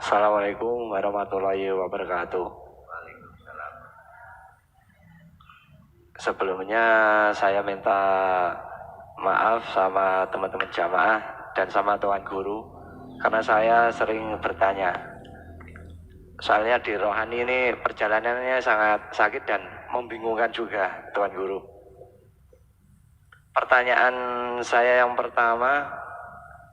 Assalamualaikum warahmatullahi wabarakatuh. Waalaikumsalam. Sebelumnya saya minta maaf sama teman-teman jamaah dan sama Tuan Guru karena saya sering bertanya. Soalnya di rohani ini perjalanannya sangat sakit dan membingungkan juga, Tuan Guru. Pertanyaan saya yang pertama,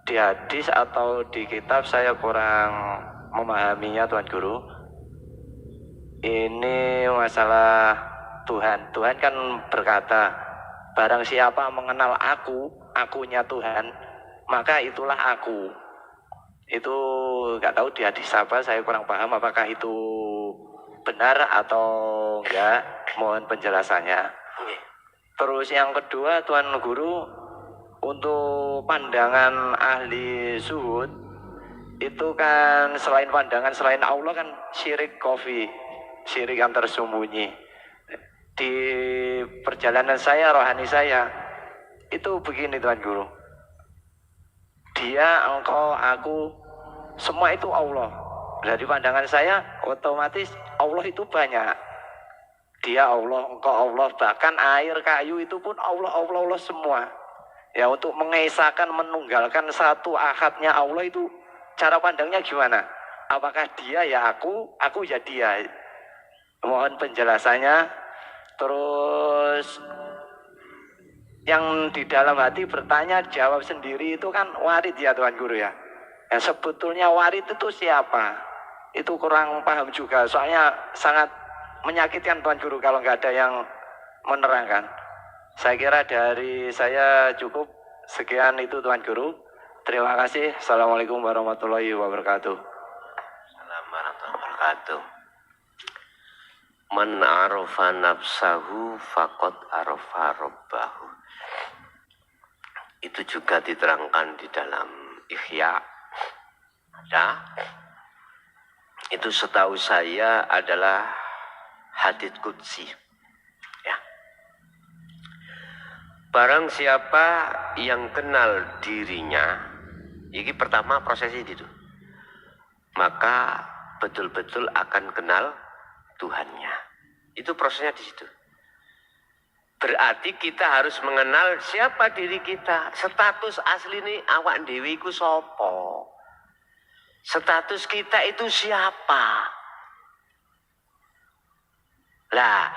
di hadis atau di kitab saya kurang memahaminya, Tuan Guru. Ini masalah Tuhan. Tuhan kan berkata, barang siapa mengenal aku, akunya Tuhan, maka itulah aku. Itu nggak tahu di hadis apa, saya kurang paham apakah itu benar atau enggak. Mohon penjelasannya. Terus yang kedua, Tuan Guru, untuk pandangan ahli zuhud itu kan selain pandangan selain Allah kan syirik kofi, syirik yang tersembunyi. Di perjalanan saya, rohani saya, itu begini Tuan Guru. Dia, engkau, aku, semua itu Allah. Dari pandangan saya, otomatis Allah itu banyak. Dia Allah, engkau Allah, bahkan air, kayu itu pun Allah, Allah, Allah semua. Ya, untuk mengesahkan, menunggalkan satu ahadnya Allah itu cara pandangnya gimana? Apakah dia ya aku ya dia? Mohon penjelasannya. Terus yang di dalam hati bertanya jawab sendiri itu kan warid ya Tuan Guru ya. Yang sebetulnya warid itu siapa? Itu kurang paham juga. Soalnya sangat menyakitkan Tuan Guru kalau nggak ada yang menerangkan. Saya kira dari saya cukup. Sekian itu Tuan Guru. Terima kasih. Assalamualaikum warahmatullahi wabarakatuh. Assalamualaikum warahmatullahi wabarakatuh. Man arafa nafsahu faqad arafa rabbahu. Itu juga diterangkan di dalam Ihya. Ada. Itu setahu saya adalah hadits qudsi. Ya. Barang siapa yang kenal dirinya, ini pertama prosesnya itu, maka betul-betul akan kenal Tuhannya. Itu prosesnya di situ. Berarti kita harus mengenal siapa diri kita. Status asli ini awak dewi ku sopo. Status kita itu siapa? Lah,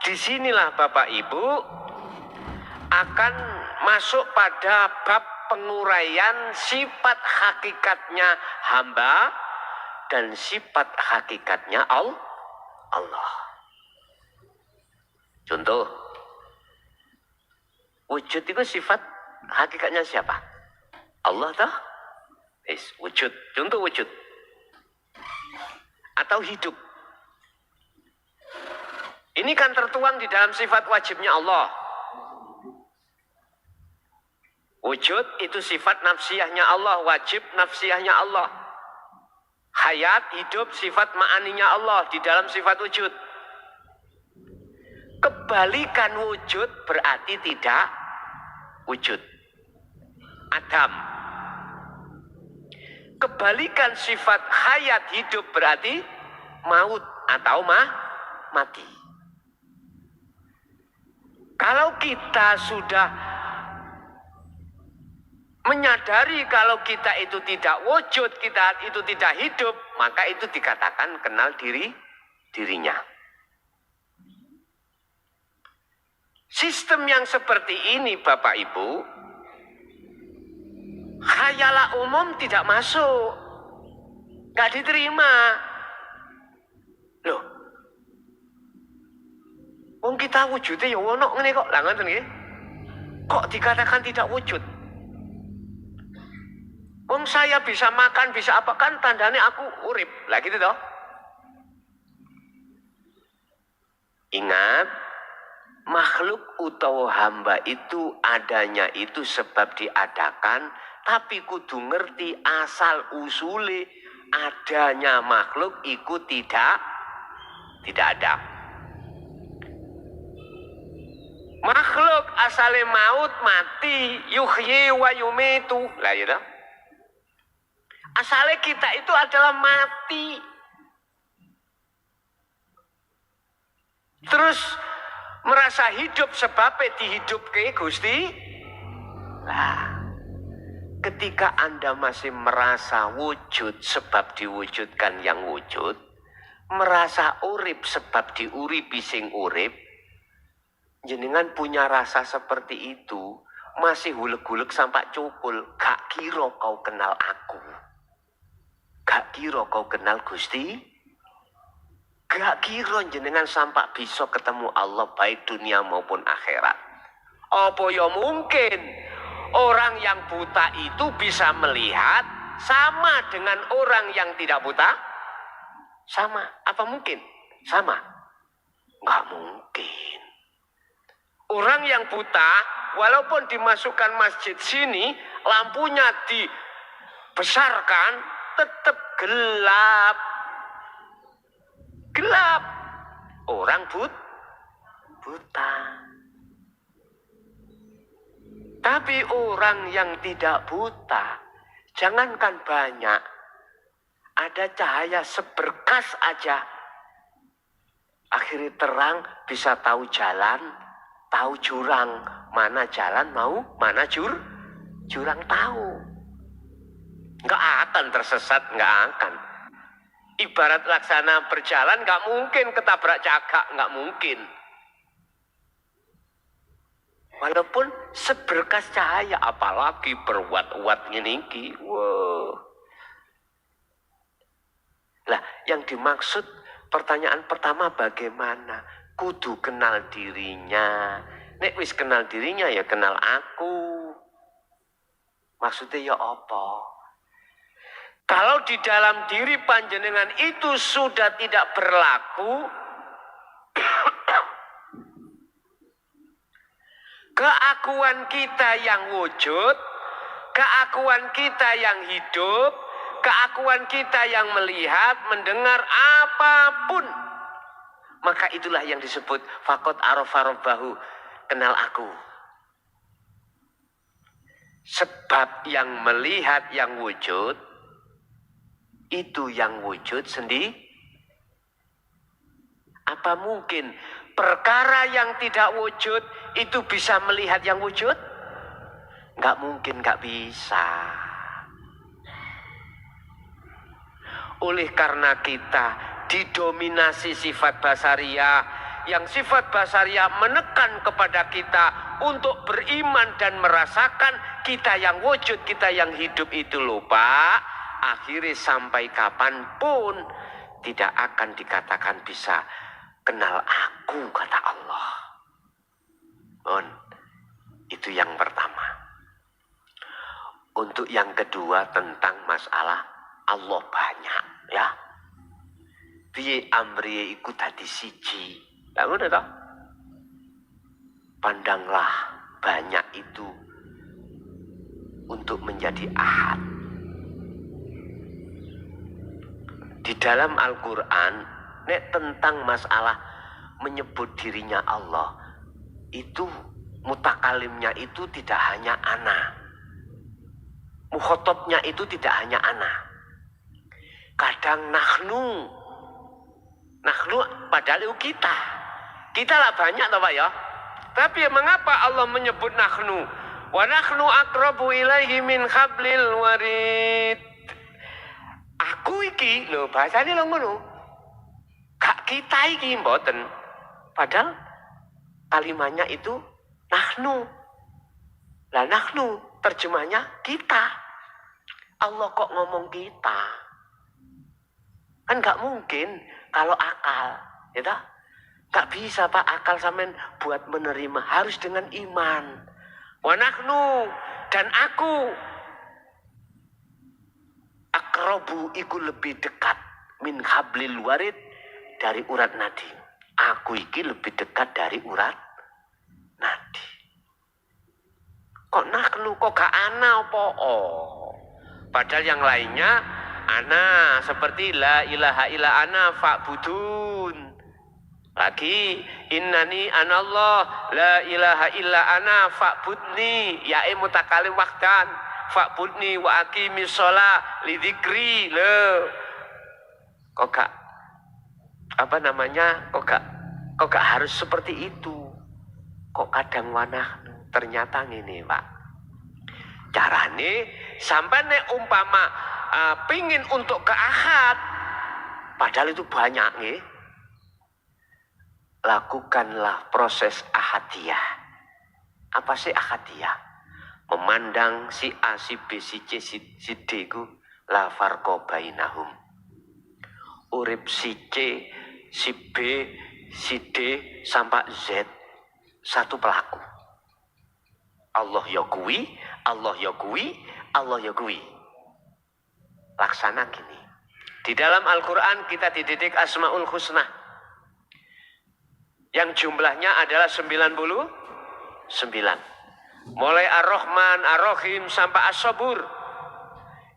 disinilah Bapak Ibu akan masuk pada bab penguraian sifat hakikatnya hamba dan sifat hakikatnya Allah. Contoh, wujud itu sifat hakikatnya siapa? Allah toh? Wujud. Contoh wujud. Atau hidup. Ini kan tertuang di dalam sifat wajibnya Allah. Wujud itu sifat nafsiyahnya Allah, wajib nafsiyahnya Allah. Hayat, hidup, sifat ma'aninya Allah di dalam sifat wujud. Kebalikan wujud berarti tidak wujud. Adam. Kebalikan sifat hayat hidup berarti maut atau mati. Kalau kita sudah menyadari kalau kita itu tidak wujud, kita itu tidak hidup, maka itu dikatakan kenal dirinya. Sistem yang seperti ini Bapak Ibu, khayalah umum tidak masuk, gak diterima. Loh, wong kita wujudnya ya ono ngene kok, lah ngoten nggih. Kok dikatakan tidak wujud? Wong saya bisa makan, bisa apa, kan tandanya aku urip. Lah gitu toh. Ingat, makhluk utawa hamba itu adanya itu sebab diadakan, tapi kudu ngerti asal usule adanya makhluk iku tidak ada. Makhluk asale maut mati, yuhyi wa yumitu. Lah ya toh. Asalnya kita itu adalah mati. Terus merasa hidup sebabnya dihidup ke Gusti. Nah, ketika Anda masih merasa wujud sebab diwujudkan yang wujud, merasa urip sebab diuripi sing urip, jenengan punya rasa seperti itu, masih hulek-hulek sampai cukul, gak kira kau kenal aku. Gak kira kau kenal Gusti. Gak kira jenengan sampai bisa ketemu Allah baik dunia maupun akhirat. Apa ya mungkin orang yang buta itu bisa melihat sama dengan orang yang tidak buta? Sama. Apa mungkin? Sama. Gak mungkin. Orang yang buta, walaupun dimasukkan masjid sini, lampunya dibesarkan, tetap gelap. Gelap. Orang buta. Tapi orang yang tidak buta, jangankan banyak, ada cahaya seberkas aja. Akhirnya terang, bisa tahu jalan, tahu jurang. Mana jalan mau, mana jurang tahu. Nggak akan tersesat, nggak akan. Ibarat laksana berjalan, nggak mungkin ketabrak cagak, nggak mungkin. Walaupun seberkas cahaya, apalagi berwatt-watt ini. Wow. Lah, yang dimaksud pertanyaan pertama bagaimana? Kudu kenal dirinya. Nek wis kenal dirinya ya kenal aku. Maksudnya ya apa? Kalau di dalam diri panjenengan itu sudah tidak berlaku, keakuan kita yang wujud, keakuan kita yang hidup, keakuan kita yang melihat, mendengar apapun, maka itulah yang disebut faqad arafa rabbahu, kenal aku. Sebab yang melihat yang wujud, itu yang wujud sendiri. Apa mungkin perkara yang tidak wujud itu bisa melihat yang wujud? Nggak mungkin, nggak bisa. Oleh karena kita didominasi sifat basariyah, yang sifat basariyah menekan kepada kita untuk beriman dan merasakan kita yang wujud, kita yang hidup itu lupa. Akhirnya sampai kapanpun tidak akan dikatakan bisa kenal aku, kata Allah. Itu yang pertama. Untuk yang kedua tentang masalah Allah banyak, ya. Piye amriye iku dadi siji. Lah ngono ta? Pandanglah banyak itu untuk menjadi ahad. Di dalam Al-Quran, nek tentang masalah menyebut dirinya Allah, itu mutakalimnya itu tidak hanya ana. Mukhotobnya itu tidak hanya ana. Kadang nahnu padahal itu kita. Kita lah banyak toh Pak ya. Tapi mengapa Allah menyebut nahnu? Wa nahnu aqrabu ilaihi min hablil warid. Aku iki lho bahasane lho ngono. Gak kita iki mboten. Padahal kalimatnya itu nahnu. Lah nahnu terjemahnya kita. Allah kok ngomong kita? Kan gak mungkin kalau akal, ya tak? Gak bisa Pak akal sampean buat menerima, harus dengan iman. Wa nahnu dan aku akrobu iku lebih dekat min hablil warid dari urat nadi. Aku iki lebih dekat dari urat nadi. Kok nahnu kok gak ana apa? Padahal yang lainnya ana, seperti la ilaha illa ana fa'budun. Lagi innani anallah la ilaha illa ana fa'budni, yae mutakalim wahdan. fa'budni wa aqimis shalah li dzikri. Loh. Kok gak kok gak harus seperti itu. Kok kadang wanah ternyata ngene, Pak. Carane sampai nek umpama pingin untuk ke ahad, padahal itu banyak nggih. Lakukanlah proses ahadiyah. Apa sih ahadiyah? Memandang si A, si B, si C, si D ku la farqa bainahum. Urip si C, si B, si D sampai Z satu pelaku. Allah ya kuwi, Allah ya kuwi, Allah ya kuwi. Laksana gini. Di dalam Al-Quran kita dididik Asmaul Husna. Yang jumlahnya adalah 99. Mulai Ar-Rahman, Ar-Rahim sampai As-Sabur.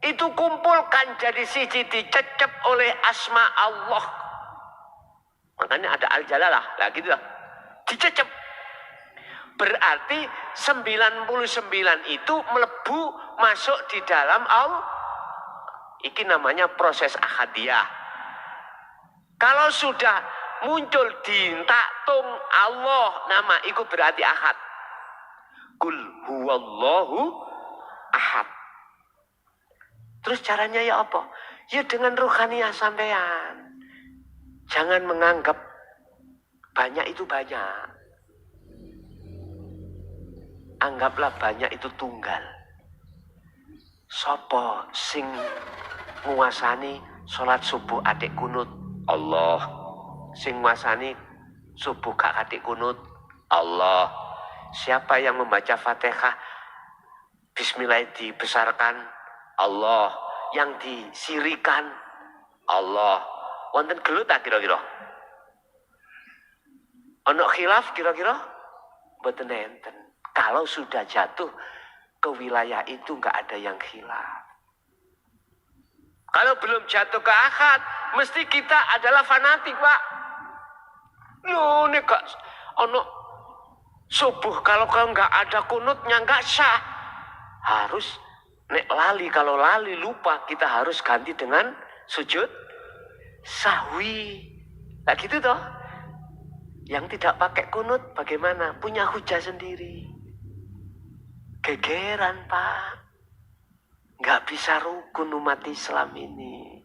Itu kumpulkan jadi siji dicecep oleh asma Allah. Makanya ada Al-Jalalah. Lah gitu lah. Dicecep. Berarti 99 itu melebu masuk di dalam Allah. Iki namanya proses ahadiyah. Kalau sudah muncul di taktung Allah nama iku berarti ahad. Kul huwallahu ahad. Terus caranya ya apa? Ya dengan rohaniah sampean. Jangan menganggap banyak itu banyak. Anggaplah banyak itu tunggal. Sopo sing nguasani sholat subuh adik kunut? Allah. Sing nguasani subuh gak adik kunut? Allah. Siapa yang membaca Fatihah bismillah dibesarkan? Allah. Yang disirikan? Allah. Wonten gelut tak kira-kira? Ono khilaf kira-kira? Mboten enten. Kalau sudah jatuh ke wilayah itu nggak ada yang khilaf. Kalau belum jatuh ke ahad, mesti kita adalah fanatik, Pak. Loh, nek gak ono subuh kalau nggak ada kunutnya nggak sah. Harus nek lali, kalau lali lupa kita harus ganti dengan sujud sahwi. Nah gitu toh. Yang tidak pakai kunut bagaimana? Punya hujah sendiri. Gegeran, Pak. Nggak bisa rukun umat Islam ini.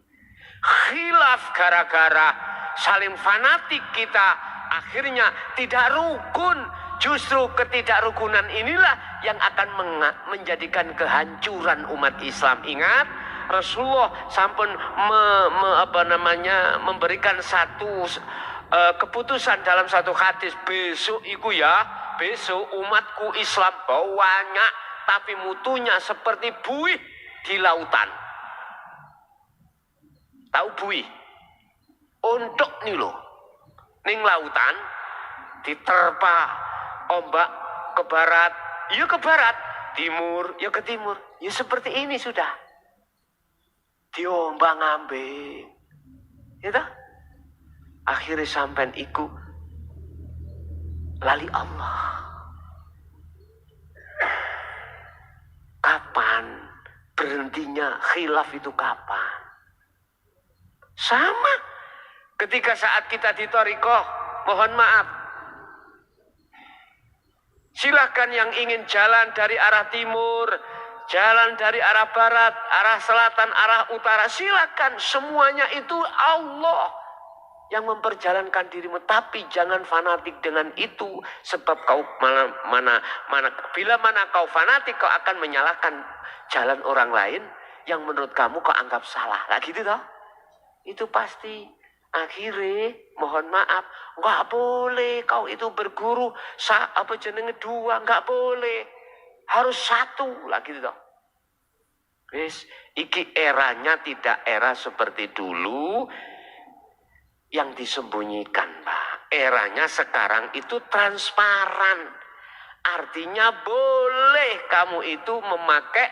Khilaf gara-gara saling fanatik kita. Akhirnya tidak rukun. Justru ketidakrukunan inilah yang akan menjadikan kehancuran umat Islam. Ingat, Rasulullah sampun memberikan satu keputusan dalam satu hadis. Besok iku ya, besok umatku Islam banyak, tapi mutunya seperti buih di lautan. Tahu buih? Untuk nih loh, ning lautan diterpa ombak ke barat, ya ke barat, timur, ya ke timur, ya seperti ini sudah. Diombang ambing, ya toh? Akhirnya sampai iku lali Allah. Kapan berhentinya khilaf itu kapan? Sama ketika saat kita di thariqah, mohon maaf. Silakan yang ingin jalan dari arah timur, jalan dari arah barat, arah selatan, arah utara, silakan. Semuanya itu Allah yang memperjalankan dirimu, tapi jangan fanatik dengan itu, sebab kau bila mana kau fanatik, kau akan menyalahkan jalan orang lain yang menurut kamu kau anggap salah. Lah gitu toh? Itu pasti akhirnya mohon maaf, nggak boleh kau itu berguru dua, nggak boleh, harus satu lah gitu toh. Wis, iki eranya tidak era seperti dulu yang disembunyikan, Pak. Eranya sekarang itu transparan. Artinya boleh kamu itu memakai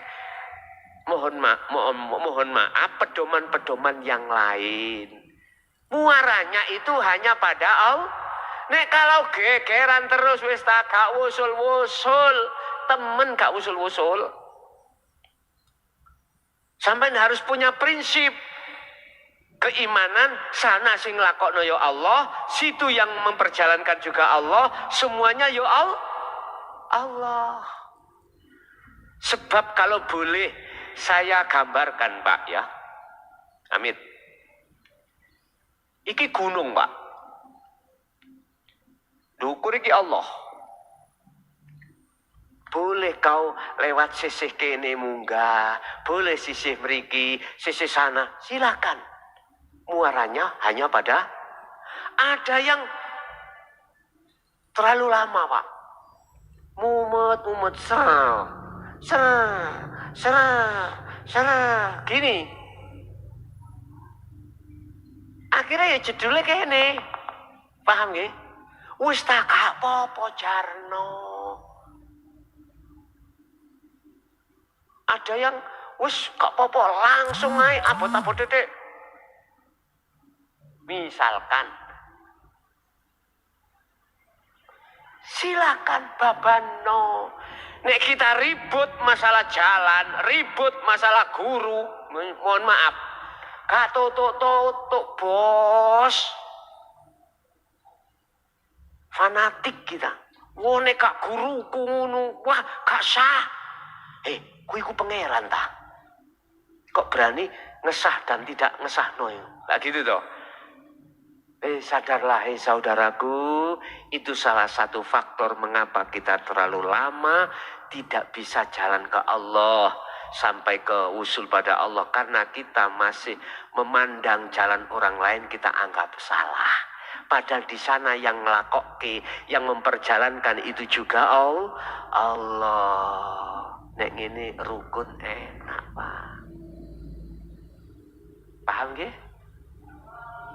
mohon maaf pedoman-pedoman yang lain. Muaranya itu hanya pada Allah. Nek kalau gegeran terus wis tak gak wusul-wusul, temen gak wusul-wusul. Sampean harus punya prinsip keimanan, sana sing lakokno ya Allah, situ yang memperjalankan juga Allah, semuanya ya Allah. Sebab kalau boleh saya gambarkan Pak ya, Amit, iki gunung Pak, dukur iki Allah. Boleh kau lewat sisih kene munggah, boleh sisih mriki, sisih sana, silakan. Muaranya hanya pada ada yang terlalu lama Pak. Mumet serah gini. Akhirnya ya judulnya kene. Paham nggih? Wis tak apa-apa jarno. Ada yang wis gak apa-apa langsung ae abot-abot titik. Misalkan silakan babano. Nek kita ribut masalah jalan, ribut masalah guru, mohon maaf, gak tutuk-tutuk bos. Fanatik kita. Wone kak guruku ngono, wah gak sah. Kuwi ku pangeran ta. Kok berani ngesah dan tidak ngesahno ya? Lah gitu toh. Sadarlah saudaraku, itu salah satu faktor mengapa kita terlalu lama tidak bisa jalan ke Allah sampai ke usul pada Allah, karena kita masih memandang jalan orang lain kita anggap salah. Padahal di sana yang ngelakokke, yang memperjalankan itu juga Allah. Nek ngene rukun enak Pak. Paham nggih?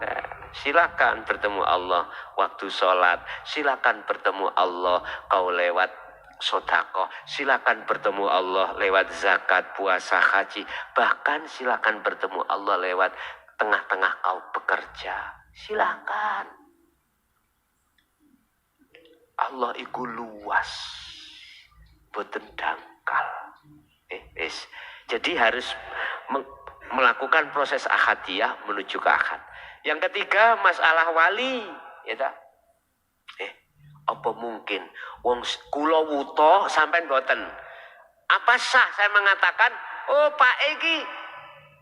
Nah, silakan bertemu Allah waktu sholat, silakan bertemu Allah kau lewat sedekah, silakan bertemu Allah lewat zakat, puasa, haji, bahkan silakan bertemu Allah lewat tengah-tengah kau bekerja, silakan. Allah iku luas, boten dangkal. Jadi harus melakukan proses ahadiyah menuju ke ahad. Yang ketiga, masalah wali, ya tak? Apa mungkin wong kula wuta sampean boten? Apa sah saya mengatakan, oh Pak iki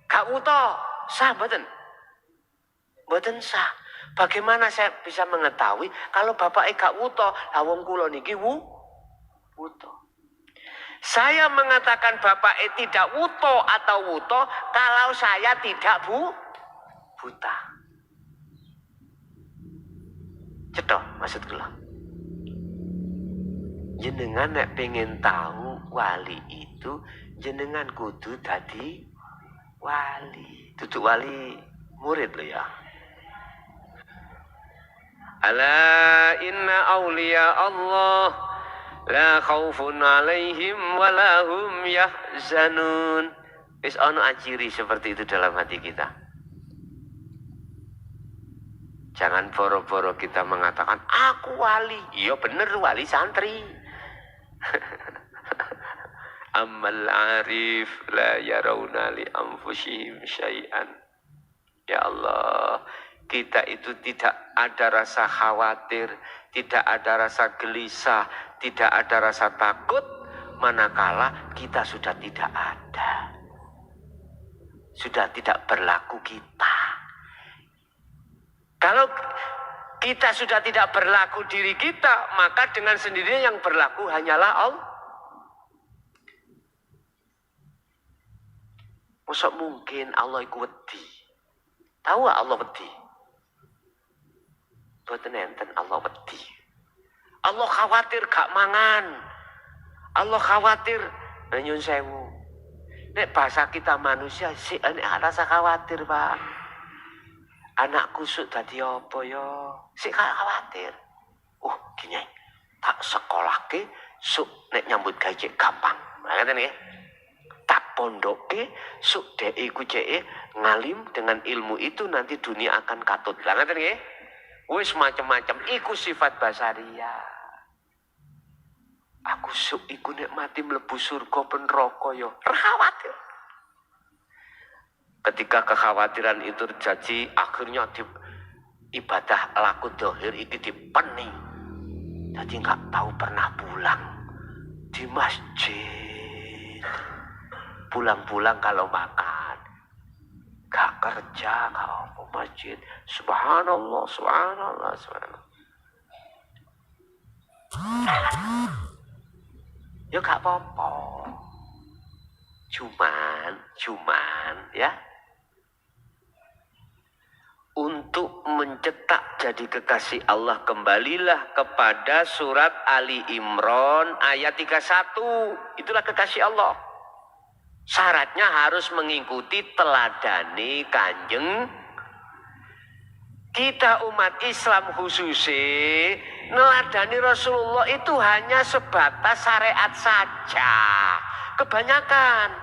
gak wuta, sah boten? Boten sah. Bagaimana saya bisa mengetahui kalau Bapak gak wuta, lah wong kula niki wuta? Saya mengatakan Bapak tidak wuta atau wuta kalau saya tidak buta. Cetok maksud kula. Jenengan nek pengen tahu wali itu, jenengan kudu dadi wali. Tutu wali murid lo ya. Ala inna awliya Allah la khaufun alaihim wa lahum yahzanun. Wis ono ajiri seperti itu dalam hati kita. Jangan boro-boro kita mengatakan, aku wali. Iya bener wali santri. Ammal arif la yarawna li anfusihim syai'an. Ya Allah, kita itu tidak ada rasa khawatir, tidak ada rasa gelisah, tidak ada rasa takut, manakala kita sudah tidak ada. Sudah tidak berlaku kita. Kalau kita sudah tidak berlaku diri kita, maka dengan sendirinya yang berlaku hanyalah Allah. Masa mungkin Allah iku wedi? Tahu gak Allah wedi? Boten enten Allah wedi. Allah khawatir gak mangan. Allah khawatir nyun sewu. Nek bahasa kita manusia sih nek rasa khawatir, Pak. Anakku suk dadi apa ya? Sik khawatir. Gini. Tak sekolahke suk nek nyambut gawe cek gampang. Ngoten nggih. Tak pondoke suk dhek iku cek ngalim dengan ilmu itu nanti dunia akan katut. Lah ngoten nggih. Wis macam-macam iku sifat basaria. Aku suk iku nek mati mlebu surga ben neraka ya. Khawatir. Ketika kekhawatiran itu terjadi, akhirnya ibadah laku dohir iki dipeni. Jadi nggak tahu pernah pulang di masjid. Pulang-pulang kalau makan, gak kerja, gak apa masjid. Subhanallah, subhanallah, subhanallah. Ya gak apa-apa. Cuman ya. Untuk mencetak jadi kekasih Allah, kembalilah kepada surat Ali Imran ayat 31. Itulah kekasih Allah. Syaratnya harus mengikuti teladani Kanjeng. Kita umat Islam khususnya neladani Rasulullah itu hanya sebatas syariat saja. Kebanyakan.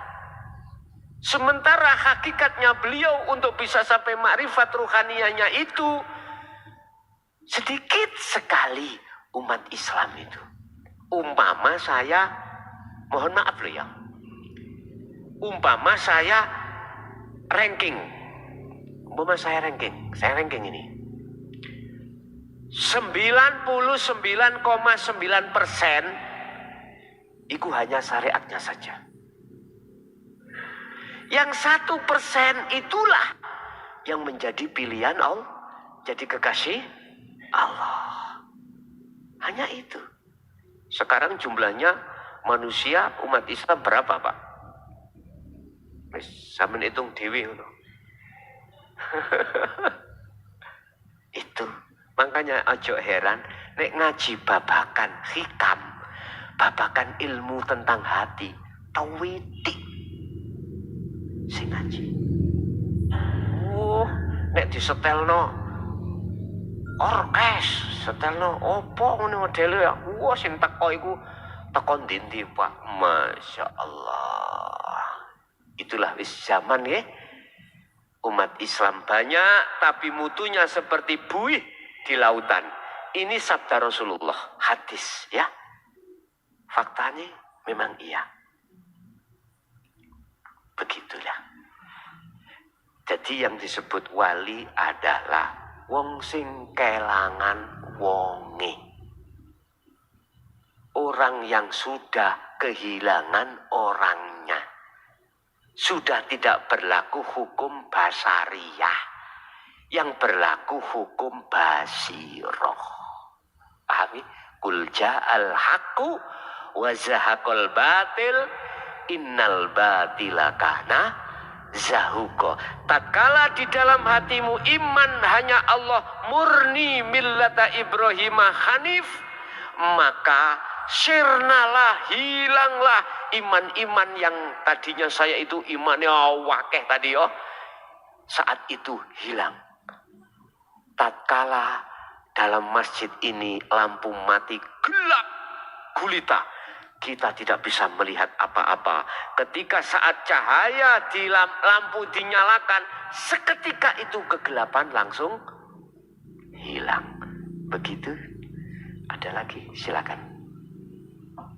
Sementara hakikatnya beliau untuk bisa sampai makrifat ruhaniyahnya itu sedikit sekali umat Islam itu. Umpama saya, mohon maaf loh ya. Umpama saya ranking. Saya ranking ini. 99,9% itu hanya syariatnya saja. Yang 1% itulah yang menjadi pilihan Allah, jadi kekasih Allah. Hanya itu. Sekarang jumlahnya manusia umat Islam berapa, Pak? Sampeyan hitung dhewe ngono. Itu. Makanya ojo heran nek ngaji babakan hikam, babakan ilmu tentang hati, tawidik sing ngaji. Nek disetelno orkes, setelno opo ngono modele ya. Sing teko iku teko ndi Pak. Masya Allah. Itulah wis zaman ya. Umat Islam banyak tapi mutunya seperti buih di lautan. Ini sabda Rasulullah, hadis ya. Faktanya memang iya. Begitulah. Jadi yang disebut wali adalah wong sing kelangan wonge. Orang yang sudah kehilangan orangnya. Sudah tidak berlaku hukum basariyah. Yang berlaku hukum basiroh. Pahami? Kul ja'al haqqu wa zahaqal batil innal batila kana zahuqa. Tatkala di dalam hatimu iman hanya Allah, murni millata Ibrahim hanif, maka sirnalah, hilanglah iman-iman yang tadinya saya itu imannya wakeh tadi yo. Saat itu hilang. Tatkala dalam masjid ini lampu mati gelap gulita, kita tidak bisa melihat apa-apa. Ketika saat cahaya di lampu dinyalakan, seketika itu kegelapan langsung hilang. Begitu. Ada lagi, silakan.